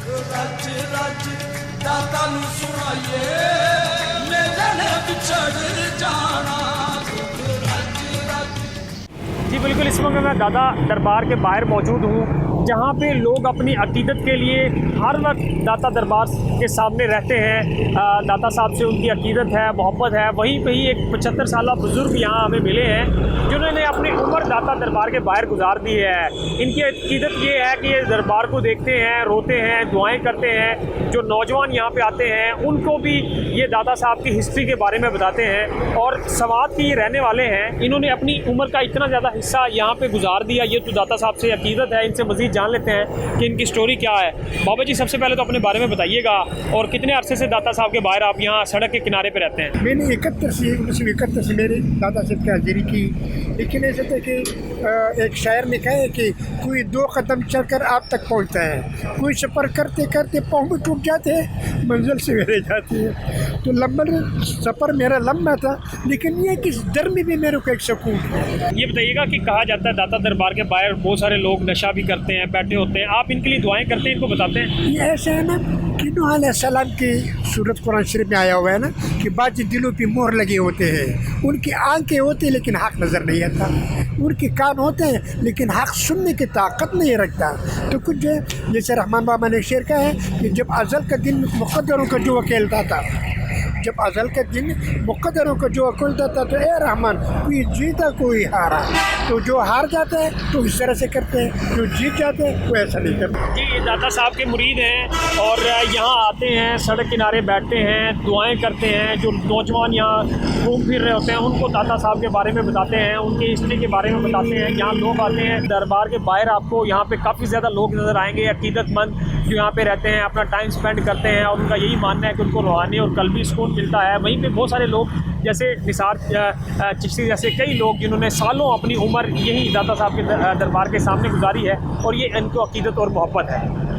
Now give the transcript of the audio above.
रज रज दाता नू सुनाइए मेरे ने बिछड़ जाना रज रज। जी बिल्कुल, इस वक्त मैं दादा दरबार के बाहर मौजूद हूँ, जहाँ पे लोग अपनी अकीदत के लिए हर वक्त दाता दरबार के सामने रहते हैं। दाता साहब से उनकी अकीदत है, मोहब्बत है। वहीं पे ही एक 75 साल बुज़ुर्ग यहाँ हमें मिले हैं जिन्होंने अपनी उम्र दाता दरबार के बाहर गुजार दी है। इनकी अकीदत ये है कि ये दरबार को देखते हैं, रोते हैं, दुआएं करते हैं। जो नौजवान यहाँ पे आते हैं उनको भी ये दाता साहब की हिस्ट्री के बारे में बताते हैं और समाज के ये रहने वाले हैं। इन्होंने अपनी उम्र का इतना ज़्यादा हिस्सा यहाँ पे गुजार दिया, ये तो दाता साहब से अकीदत है। इनसे मज़ीद जान लेते हैं कि इनकी स्टोरी क्या है। बाबा जी, सबसे पहले तो अपने बारे में बताइएगा और कितने अरसे से दाता साहब के बाहर आप यहाँ सड़क के किनारे पे रहते हैं? मैंने 1971 से मेरे दादा साहब की हाजिरी की, लेकिन ऐसे थे कि एक शायर ने कहा है कि कोई 2 कदम चलकर आप तक पहुँचता है, कोई सफ़र करते करते पाँव भी टूट जाते हैं, मंजिल सवेरे जाती है। तो लंबा सफ़र मेरा लंबा था, लेकिन ये कि डर में भी मेरे को एक सुकून है। ये बताइएगा कि कहा जाता है दाता दरबार के बाहर बहुत सारे लोग नशा भी करते हैं, बैठे होते हैं, आप इनके लिए दुआएं करते हैं, इनको बताते हैं? ये ऐसा है ना कि नूह अलैहिस्सलाम की सूरत कुरान शरीफ में आया हुआ है ना कि बाज़ दिलों पे मोहर लगे होते हैं, उनकी आंखें होती हैं लेकिन हक़ नज़र नहीं आता, उनके कान होते हैं लेकिन हक़ सुनने की ताकत नहीं रखता। तो कुछ जो है, जैसे रहमान बाबा ने शेर कहा है कि जब अज़ल का दिन मुक़द्दरों का जो अकेलता था, जब अज़ल के दिन मुक़द्दरों को जो अकेलता था, तो ए रहमान कोई जीता कोई हारा। तो जो हार जाता है तो इस तरह से करते हैं, जो जीत जाते हैं वो ऐसा नहीं करते। जी, दाता साहब के मुरीद हैं और यहाँ आते हैं, सड़क किनारे बैठते हैं, दुआएं करते हैं। जो नौजवान यहाँ घूम फिर रहे होते हैं उनको दाता साहब के बारे में बताते हैं, उनकी हिस्ट्री के बारे में बताते हैं। यहाँ लोग आते हैं दरबार के बाहर, आपको यहाँ पे काफ़ी ज़्यादा लोग नज़र आएंगे, अकीदतमंद जो यहाँ पे रहते हैं, अपना टाइम स्पेंड करते हैं और उनका यही मानना है कि उनको रूहानी और कल्बी सुकून मिलता है। वहीं पे बहुत सारे लोग जैसे निसार चिश्ती जैसे कई लोग जिन्होंने सालों अपनी उम्र यही दाता साहब के दरबार के सामने गुजारी है और ये इनको अकीदत और मोहब्बत है।